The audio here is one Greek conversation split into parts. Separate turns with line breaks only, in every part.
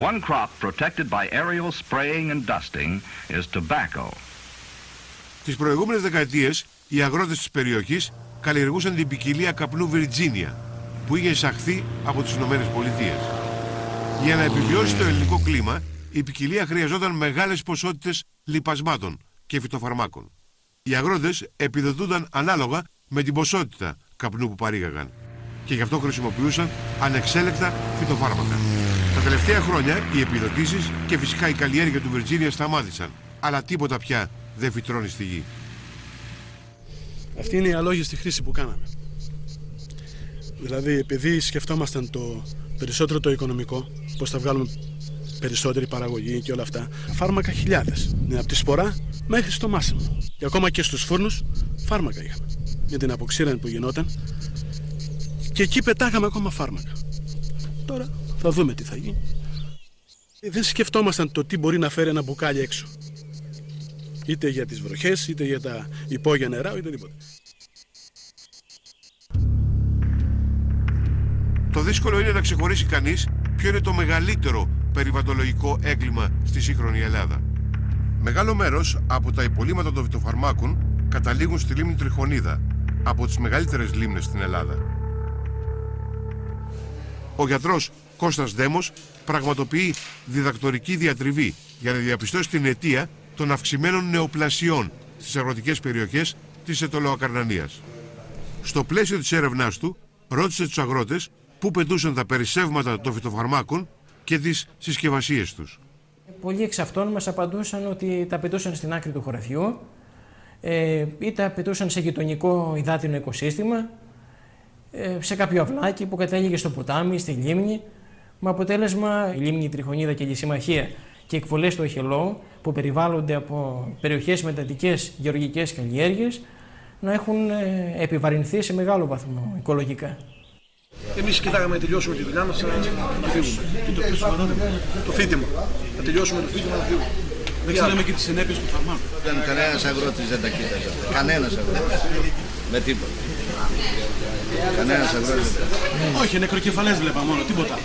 One crop protected by aerial spraying and dusting is tobacco.
Τις προηγούμενες δεκαετίες, οι αγρότες της περιοχής καλλιεργούσαν την ποικιλία καπνού Βιρτζίνια, που είχε εισαχθεί από τις Ηνωμένες Πολιτείες. Για να επιβιώσει το ελληνικό κλίμα, η ποικιλία χρειαζόταν μεγάλες ποσότητες λιπασμάτων και φυτοφαρμάκων. Οι αγρότες επιδοτούνταν ανάλογα με την ποσότητα καπνού που παρήγαγαν και γι' αυτό χρησιμοποιούσαν ανεξέλεκτα φυτοφάρμακα. Τα τελευταία χρόνια οι επιδοτήσεις και φυσικά η καλλιέργεια του Βιρτζίνια σταμάτησαν, αλλά τίποτα πια δεν φυτρώνει στη γη.
Αυτή είναι η αλόγιστη χρήση που κάναμε. Δηλαδή, επειδή σκεφτόμασταν το περισσότερο το οικονομικό, πώς θα βγάλουμε περισσότερη παραγωγή και όλα αυτά, φάρμακα χιλιάδες. Από τη σπορά μέχρι στο μάσιμο. Και ακόμα και στους φούρνους φάρμακα είχαμε. Για την αποξήρανση που γινόταν. Και εκεί πετάγαμε ακόμα φάρμακα. Τώρα θα δούμε τι θα γίνει. Δεν σκεφτόμασταν το τι μπορεί να φέρει ένα μπουκάλι έξω. Είτε για τις βροχές, είτε για τα υπόγεια νερά, είτε τίποτα.
Το δύσκολο είναι να ξεχωρίσει κανείς ποιο είναι το μεγαλύτερο περιβαλλοντολογικό έγκλημα στη σύγχρονη Ελλάδα. Μεγάλο μέρος από τα υπολείμματα των φυτοφαρμάκων καταλήγουν στη λίμνη Τριχονίδα, από τις μεγαλύτερες λίμνες στην Ελλάδα. Ο γιατρός Κώστας Δέμος πραγματοποιεί διδακτορική διατριβή για να διαπιστώσει την αιτία των αυξημένων νεοπλασιών στις αγροτικές περιοχές της Αιτωλοακαρνανίας. Στο πλαίσιο της έρευνάς του, ρώτησε τους αγρότες πού πετούσαν τα περισσεύματα των φυτοφαρμάκων και τις συσκευασίες τους.
Πολλοί εξ αυτών μας απαντούσαν ότι τα πετούσαν στην άκρη του χωραφιού ή τα πετούσαν σε γειτονικό υδάτινο οικοσύστημα, σε κάποιο αυλάκι που κατέληγε στο ποτάμι, στη λίμνη, με αποτέλεσμα η λίμνη, η Τριχονίδα και η Λυσιμαχία και οι εκβολές του Αχελώου που περιβάλλονται από περιοχές με εντατικές γεωργικές καλλιέργειες να έχουν επιβαρυνθεί σε μεγάλο βαθμό οικολογικά.
Εμείς κοιτάγαμε να τελειώσουμε τη δουλειά μας, να φύγουμε. Και το πίσω το φύτημα. Να τελειώσουμε το φύτημα, να φύγουμε. Δεν ξέραμε και τις συνέπειες του φαρμάκου.
Κανένας αγρότης δεν τα κοίταζε. Κανένας αγρότης. Με τίποτα. Κανένας αγρότης δεν τα.
Όχι, νεκροκεφαλές βλέπα μόνο, τίποτα.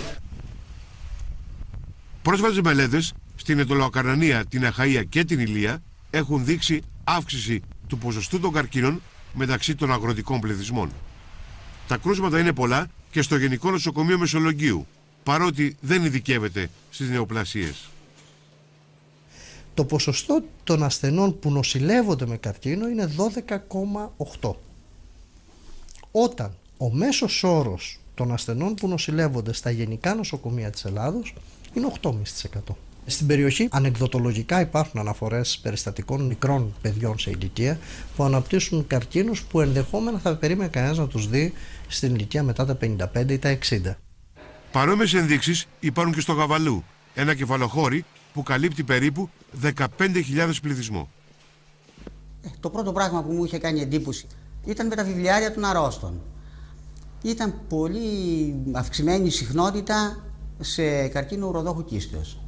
Πρόσφατες μελέτες στην Αιτωλοακαρνανία, την Αχαΐα και την Ηλία έχουν δείξει αύξηση του ποσοστού των καρκίνων μεταξύ των αγροτικών πληθυσμών. Τα κρούσματα είναι πολλά και στο Γενικό Νοσοκομείο Μεσολογγίου, παρότι δεν ειδικεύεται στις νεοπλασίες.
Το ποσοστό των ασθενών που νοσηλεύονται με καρκίνο είναι 12,8. Όταν ο μέσος όρος των ασθενών που νοσηλεύονται στα γενικά νοσοκομεία της Ελλάδος είναι 8,5%. Στην περιοχή ανεκδοτολογικά υπάρχουν αναφορές περιστατικών μικρών παιδιών σε ηλικία που αναπτύσσουν καρκίνους που ενδεχόμενα θα περίμενε κανένας να τους δει στην ηλικία μετά τα 55 ή τα 60.
Παρόμοιες ενδείξεις υπάρχουν και στο Γαβαλού, ένα κεφαλοχώρι που καλύπτει περίπου 15.000 πληθυσμό.
Το πρώτο πράγμα που μου είχε κάνει εντύπωση ήταν με τα βιβλιάρια των αρρώστων. Ήταν πολύ αυξημένη συχνότητα σε καρκίνο ουροδόχου κίστεως,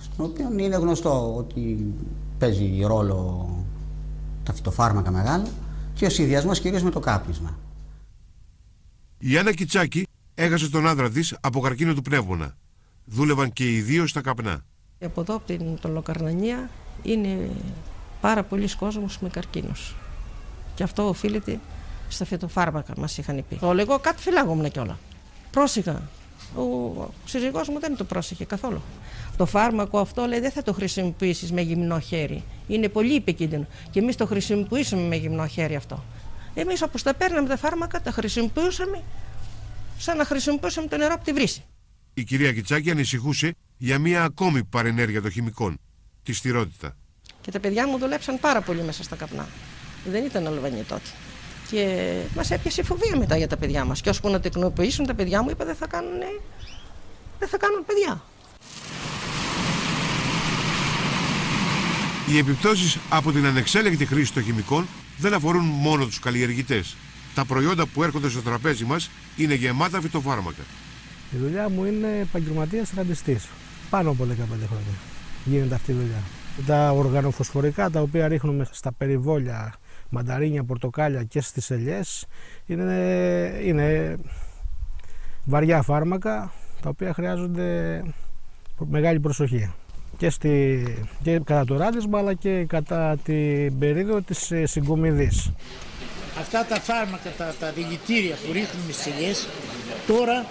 στον οποίο είναι γνωστό ότι παίζει ρόλο τα φυτοφάρμακα μεγάλο και ο συνδυασμός κυρίως με το κάπνισμα.
Η Άννα Κιτσάκη έχασε τον άντρα της από καρκίνο του πνεύμονα. Δούλευαν και οι δύο στα καπνά.
Από εδώ από την Αιτωλοακαρνανία είναι πάρα πολλοί κόσμος με καρκίνους. Και αυτό οφείλεται στα φυτοφάρμακα, μας είχαν πει. Εγώ κάτι φυλάγομουν κιόλα. Πρόσεχα. Ο σύζυγός μου δεν το πρόσεχε καθόλου. Το φάρμακο αυτό λέει δεν θα το χρησιμοποιήσεις με γυμνό χέρι. Είναι πολύ επικίνδυνο. Και εμείς το χρησιμοποιήσαμε με γυμνό χέρι αυτό. Εμείς όπως τα παίρναμε τα φάρμακα, τα χρησιμοποιούσαμε σαν να χρησιμοποιούσαμε το νερό από τη βρύση.
Η κυρία Κιτσάκη ανησυχούσε για μια ακόμη παρενέργεια των χημικών, τη στηρότητα.
Και τα παιδιά μου δουλέψαν πάρα πολύ μέσα στα καπνά. Δεν ήταν Αλβανοί τότε. Και μας έπιασε η φοβία μετά για τα παιδιά μας. Και ώσπου να τεκνοποιήσουν τα παιδιά μου, είπα δεν θα κάνουν παιδιά.
Οι επιπτώσεις από την ανεξέλεγκτη χρήση των χημικών δεν αφορούν μόνο τους καλλιεργητές. Τα προϊόντα που έρχονται στο τραπέζι μας είναι γεμάτα φυτοφάρμακα.
Η δουλειά μου είναι επαγγελματίας ραντιστής. Πάνω από 15 χρόνια γίνεται αυτή η δουλειά. Τα οργανοφωσφορικά τα οποία ρίχνουμε στα περιβόλια, μανταρίνια, πορτοκάλια και στις ελιές είναι βαριά φάρμακα τα οποία χρειάζονται μεγάλη προσοχή. Και κατά το ράδισμα αλλά και κατά την περίοδο της συγκομιδής.
Αυτά τα φάρμακα, τα δηλητήρια που ρίχνουμε στις ελιές, τώρα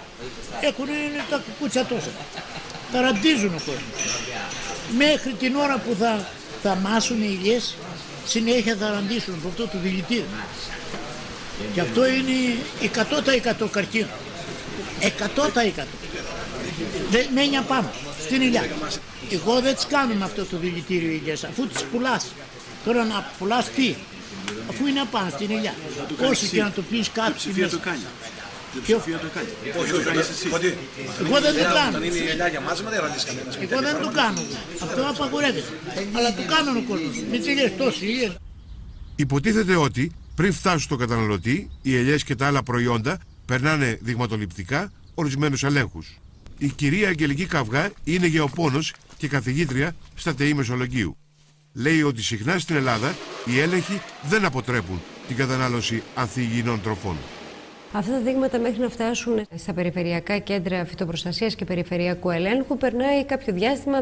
έχουν τα κουκούτσα τόσα. Ταραντίζουν ο κόσμος. Μέχρι την ώρα που θα μάσουν οι ελιές, συνέχεια θα ραντίσουν από αυτό το δηλητήριο. Και αυτό είναι 100% καρκίνο. 100%. Μένει απάνω, στην ελιά. Εγώ δεν τις κάνω με αυτό το δηλητήριο ελιές, αφού τις πουλάς. Τώρα να πουλάς τι, αφού είναι απάνω στην ελιά. Όσο και να το πεις κάτι.
Πλειοψηφία το κάνει. Πλειοψηφία το κάνει.
Εγώ δεν το κάνω.
Όταν είναι η ελιά για μάζεμα δεν ραντίζει κανένας.
Εγώ δεν το κάνω. Αυτό απαγορεύεται. Αλλά το κάνουν ο κόσμος. Μην τις ελιές τόσοι ελιές.
Υποτίθεται ότι πριν φτάσουν στον καταναλωτή, οι ελιές και τα άλλα προϊόντα περνάνε δειγματοληπτικά ορισμένους ελέγχους. Η κυρία Αγγελική Καυγά είναι γεωπόνος και καθηγήτρια στα ΤΕΗ Μεσολογγίου. Λέει ότι συχνά στην Ελλάδα οι έλεγχοι δεν αποτρέπουν την κατανάλωση ανθυγιεινών τροφών.
Αυτά τα δείγματα μέχρι να φτάσουν στα περιφερειακά κέντρα φυτοπροστασίας και περιφερειακού ελέγχου περνάει κάποιο διάστημα 1-2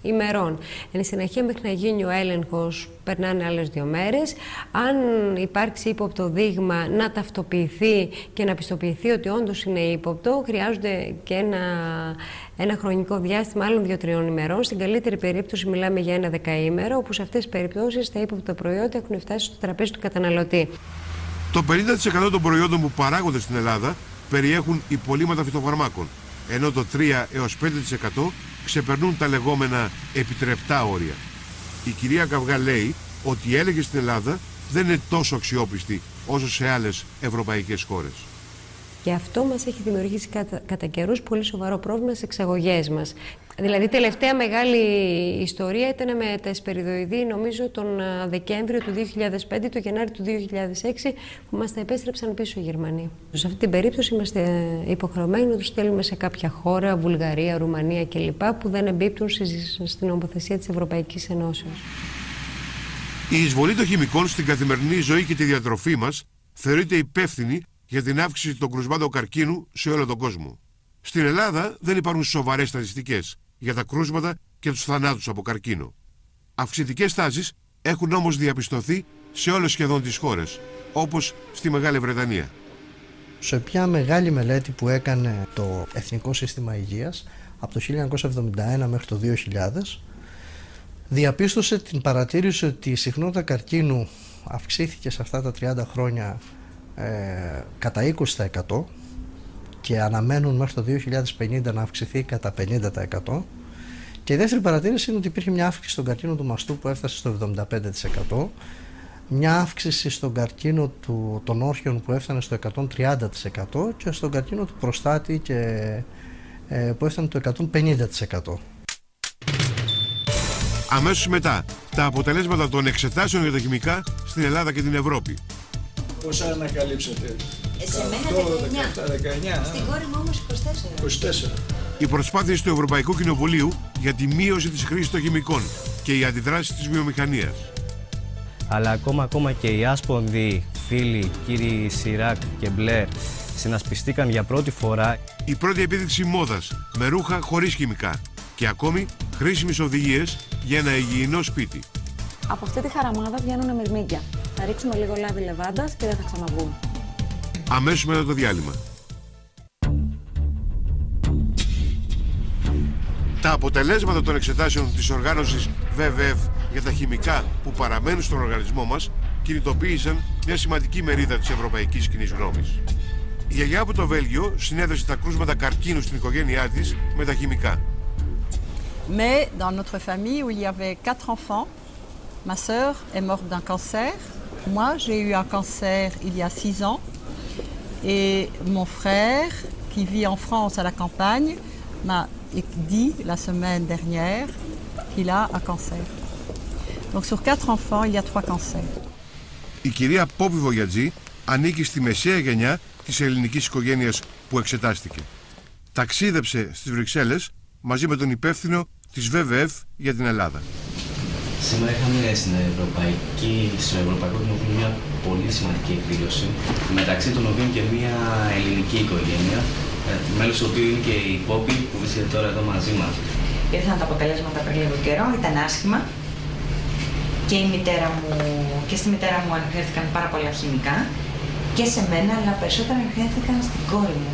ημερών. Εν συνεχεία μέχρι να γίνει ο έλεγχος περνάνε άλλες 2 μέρες. Αν υπάρξει ύποπτο δείγμα να ταυτοποιηθεί και να πιστοποιηθεί ότι όντως είναι ύποπτο, χρειάζονται και ένα χρονικό διάστημα άλλων 2-3 ημερών. Στην καλύτερη περίπτωση μιλάμε για ένα 10ήμερο, όπου σε αυτές τις περιπτώσεις τα ύποπτα προϊόντα έχουν φτάσει στο τραπέζι του καταναλωτή.
Το 50% των προϊόντων που παράγονται στην Ελλάδα περιέχουν υπολείμματα φυτοφαρμάκων, ενώ το 3 έως 5% ξεπερνούν τα λεγόμενα επιτρεπτά όρια. Η κυρία Καυγά λέει ότι οι έλεγχοι στην Ελλάδα δεν είναι τόσο αξιόπιστοι όσο σε άλλες ευρωπαϊκές χώρες.
Και αυτό μας έχει δημιουργήσει κατά καιρούς πολύ σοβαρό πρόβλημα στις εξαγωγές μας. Δηλαδή, τελευταία μεγάλη ιστορία ήταν με τα εσπεριδοειδή, νομίζω, τον Δεκέμβριο του 2005, το Γενάρη του 2006, που μας τα επέστρεψαν πίσω οι Γερμανοί. Σε αυτή την περίπτωση είμαστε υποχρεωμένοι να τους στέλνουμε σε κάποια χώρα, Βουλγαρία, Ρουμανία κλπ., που δεν εμπίπτουν στην νομοθεσία της Ευρωπαϊκής Ενώσεως.
Η εισβολή των χημικών στην καθημερινή ζωή και τη διατροφή μας θεωρείται υπεύθυνη για την αύξηση των κρουσμάτων καρκίνου σε όλο τον κόσμο. Στην Ελλάδα δεν υπάρχουν σοβαρές στατιστικές για τα κρούσματα και τους θανάτους από καρκίνο. Αυξητικές τάσεις έχουν όμως διαπιστωθεί σε όλες σχεδόν τις χώρες, όπως στη Μεγάλη Βρετανία.
Σε μια μεγάλη μελέτη που έκανε το Εθνικό Σύστημα Υγείας από το 1971 μέχρι το 2000, διαπίστωσε την παρατήρηση ότι η συχνότητα καρκίνου αυξήθηκε σε αυτά τα 30 χρόνια κατά 20% και αναμένουν μέχρι το 2050 να αυξηθεί κατά 50%. Και η δεύτερη παρατήρηση είναι ότι υπήρχε μια αύξηση στον καρκίνο του μαστού που έφτασε στο 75%, μια αύξηση στον καρκίνο των όρχεων που έφτανε στο 130% και στον καρκίνο του προστάτη που έφτανε το 150%.
Αμέσως μετά, τα αποτελέσματα των εξετάσεων για τα χημικά στην Ελλάδα και την Ευρώπη.
Πόσα ανακαλύψατε?
Σε μένα 19. Στην κόρη μου όμως 24.
Οι προσπάθειες του Ευρωπαϊκού Κοινοβουλίου για τη μείωση της χρήσης των χημικών και οι αντιδράσεις της βιομηχανίας.
Αλλά ακόμα και οι άσπονδοι φίλοι, κύριοι Σιράκ και Μπλερ, συνασπιστήκαν για πρώτη φορά.
Η πρώτη επίδειξη μόδας με ρούχα χωρίς χημικά και ακόμη χρήσιμες οδηγίες για ένα υγιεινό σπίτι.
Από αυτή τη χαραμάδα βγαίνουν μυρμήγκια. Θα ρίξουμε λίγο λάδι λεβάντας και δεν θα ξαναβγούν.
Αμέσως μετά το διάλειμμα. Τα αποτελέσματα των εξετάσεων της οργάνωσης WWF για τα χημικά που παραμένουν στον οργανισμό μας κινητοποίησαν μια σημαντική μερίδα της ευρωπαϊκής κοινής γνώμης. Η γιαγιά από το Βέλγιο συνέδεσε τα κρούσματα καρκίνου στην οικογένειά της με τα χημικά.
Mais dans notre famille où il y avait 4 enfants, ma sœur est morte d'un cancer. Moi, j'ai eu un cancer il y a 6 ans. Et mon frère, qui vit en France à la campagne, m'a dit la semaine dernière qu'il a un cancer. Donc sur 4 enfants, il y a 3 cancers.
Η κυρία Πόπη Βογιατζή ανήκει στη μεσαία γενιά της ελληνικής οικογένειας που εξετάστηκε. Ταξίδεψε στις Βρυξέλλες μαζί με τον υπεύθυνο της WWF για την Ελλάδα.
Σήμερα είχαμε στο Ευρωπαϊκό Κοινοβούλιο μια πολύ σημαντική εκδήλωση, μεταξύ των οποίων και μια ελληνική οικογένεια, μέλος του οποίου είναι και η Πόπη που βρίσκεται τώρα εδώ μαζί μας.
Ήρθαν τα αποτελέσματα πριν λίγο καιρό, ήταν άσχημα και και στη μητέρα μου αναφέρθηκαν πάρα πολλά χημικά και σε μένα, αλλά περισσότερα αναφέρθηκαν στην κόρη μου.